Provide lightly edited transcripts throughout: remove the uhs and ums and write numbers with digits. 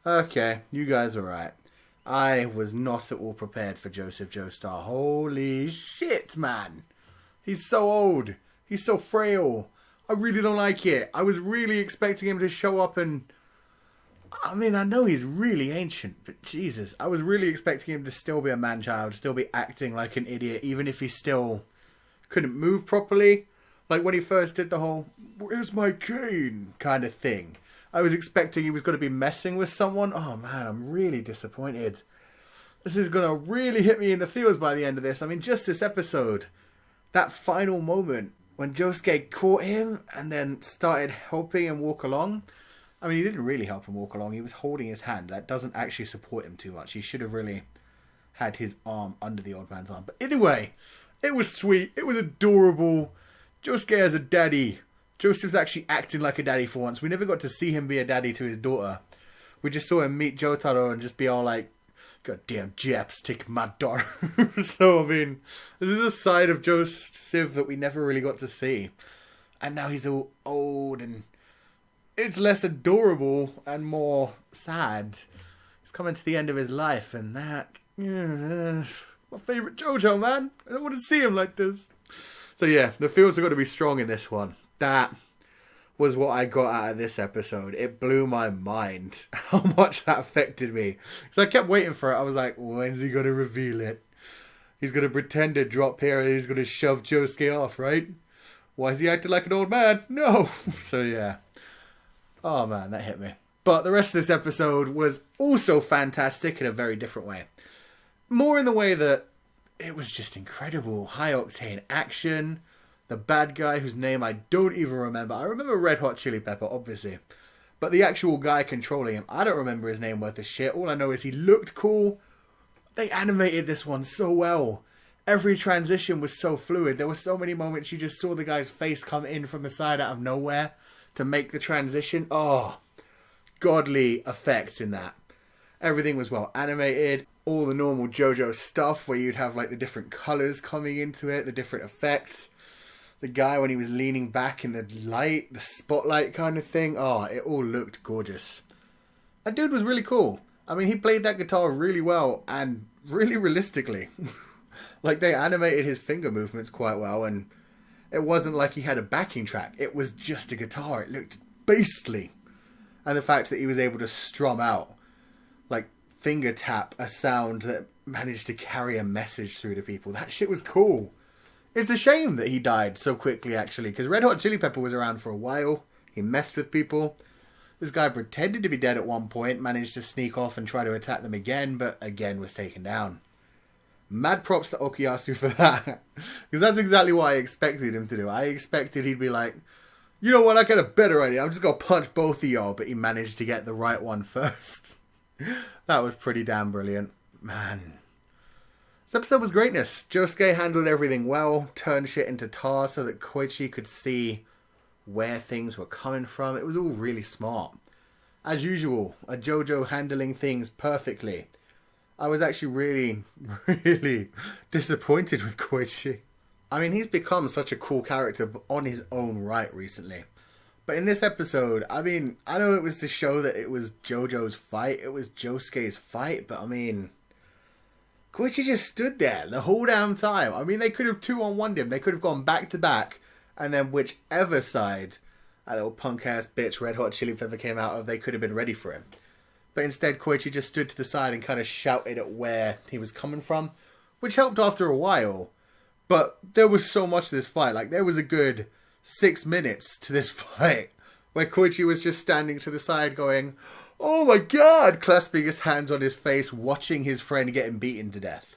Okay, you guys are right. I was not at all prepared for Joseph Joestar. Holy shit, man. He's so old. He's so frail. I really don't like it. I was really expecting him to show up and... I mean, I know he's really ancient, but Jesus. I was really expecting him to still be a man-child, still be acting like an idiot, even if he still couldn't move properly. Like when he first did the whole, "Where's my cane?" kind of thing. I was expecting he was going to be messing with someone. Oh man, I'm really disappointed. This is going to really hit me in the feels by the end of this. I mean, just this episode, that final moment when Josuke caught him and then started helping him walk along. I mean, he didn't really help him walk along. He was holding his hand. That doesn't actually support him too much. He should have really had his arm under the old man's arm. But anyway, it was sweet. It was adorable. Josuke as a daddy. Joseph's actually acting like a daddy for once. We never got to see him be a daddy to his daughter. We just saw him meet Jotaro and just be all like, "Goddamn Japs, take my daughter." So, I mean, this is a side of Joseph that we never really got to see. And now he's all old and it's less adorable and more sad. He's coming to the end of his life and that... my favourite JoJo, man. I don't want to see him like this. So yeah, the feels are going to be strong in this one. That was what I got out of this episode. It blew my mind how much that affected me. Because I kept waiting for it. I was like, when's he going to reveal it? He's going to pretend to drop here and he's going to shove Josuke off, right? Why is he acting like an old man? No. So yeah. Oh man, that hit me. But the rest of this episode was also fantastic in a very different way. More in the way that it was just incredible. High octane action. The bad guy whose name I don't even remember. I remember Red Hot Chili Pepper, obviously. But the actual guy controlling him, I don't remember his name worth a shit. All I know is he looked cool. They animated this one so well. Every transition was so fluid. There were so many moments you just saw the guy's face come in from the side out of nowhere to make the transition. Oh, godly effects in that. Everything was well animated. All the normal JoJo stuff where you'd have like the different colours coming into it, the different effects. The guy when he was leaning back in the light, the spotlight kind of thing. Oh, it all looked gorgeous. That dude was really cool. I mean, he played that guitar really well and really realistically. Like they animated his finger movements quite well and it wasn't like he had a backing track. It was just a guitar. It looked beastly. And the fact that he was able to strum out, like finger tap a sound that managed to carry a message through to people. That shit was cool. It's a shame that he died so quickly, actually, because Red Hot Chili Pepper was around for a while. He messed with people. This guy pretended to be dead at one point, managed to sneak off and try to attack them again, but again was taken down. Mad props to Okuyasu for that. Because that's exactly what I expected him to do. I expected he'd be like, you know what, I got a better idea. I'm just going to punch both of y'all. But he managed to get the right one first. That was pretty damn brilliant. Man. This episode was greatness. Josuke handled everything well. Turned shit into tar so that Kouichi could see where things were coming from. It was all really smart. As usual, a JoJo handling things perfectly. I was actually really, really disappointed with Kouichi. I mean, he's become such a cool character on his own right recently. But in this episode, I mean, I know it was to show that it was JoJo's fight. It was Josuke's fight. But I mean, Kouichi just stood there the whole damn time. I mean, they could have 2-on-1'd him. They could have gone back to back. And then whichever side that little punk-ass bitch Red Hot Chili Pepper came out of, they could have been ready for him. But instead, Kouichi just stood to the side and kind of shouted at where he was coming from, which helped after a while. But there was so much to this fight. Like, there was a good 6 minutes to this fight where Kouichi was just standing to the side going, "Oh my god," clasping his hands on his face, watching his friend getting beaten to death.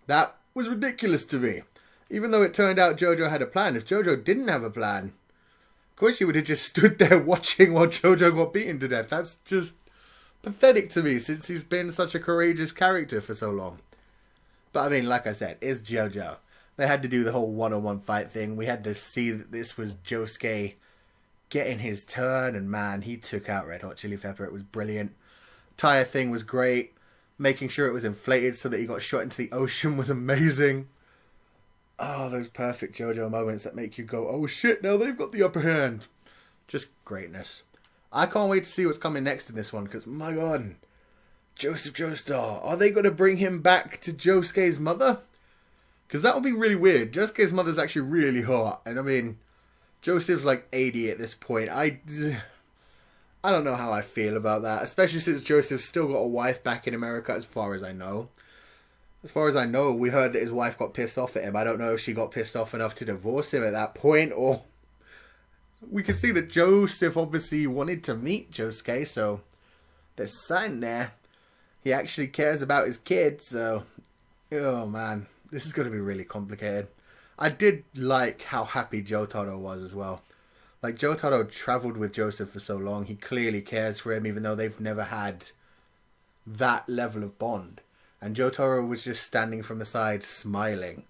That was ridiculous to me. Even though it turned out JoJo had a plan. If JoJo didn't have a plan, Kouichi would have just stood there watching while JoJo got beaten to death. That's just pathetic to me since he's been such a courageous character for so long. But I mean, like I said, it's JoJo. They had to do the whole one-on-one fight thing. We had to see that this was Josuke getting his turn. And man, he took out Red Hot Chili Pepper. It was brilliant. Tire thing was great. Making sure it was inflated so that he got shot into the ocean was amazing. Oh, those perfect JoJo moments that make you go, oh shit, now they've got the upper hand. Just greatness. I can't wait to see what's coming next in this one, because, my God, Joseph Joestar, are they going to bring him back to Josuke's mother? Because that would be really weird. Josuke's mother's actually really hot, and I mean, Joseph's like 80 at this point. I don't know how I feel about that, especially since Joseph's still got a wife back in America, as far as I know. As far as I know, we heard that his wife got pissed off at him. I don't know if she got pissed off enough to divorce him at that point, or... We can see that Joseph obviously wanted to meet Josuke, so there's something there. He actually cares about his kids, so... Oh, man. This is going to be really complicated. I did like how happy Jotaro was as well. Like, Jotaro travelled with Joseph for so long. He clearly cares for him, even though they've never had that level of bond. And Jotaro was just standing from the side, smiling,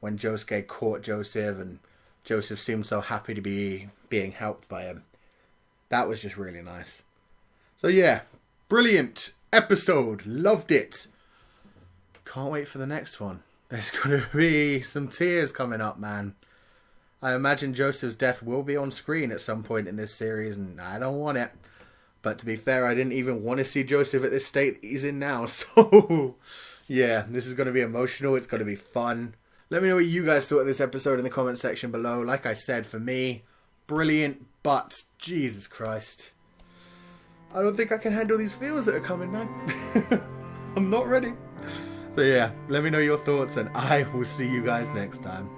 when Josuke caught Joseph, and Joseph seemed so happy to be being helped by him. That was just really nice. So yeah, brilliant episode. Loved it. Can't wait for the next one. There's going to be some tears coming up, man. I imagine Joseph's death will be on screen at some point in this series, and I don't want it. But to be fair, I didn't even want to see Joseph at this state he's in now. So, yeah, this is going to be emotional. It's going to be fun. Let me know what you guys thought of this episode in the comment section below. Like I said, for me, brilliant, but Jesus Christ. I don't think I can handle these feels that are coming, man. I'm not ready. So yeah, let me know your thoughts, and I will see you guys next time.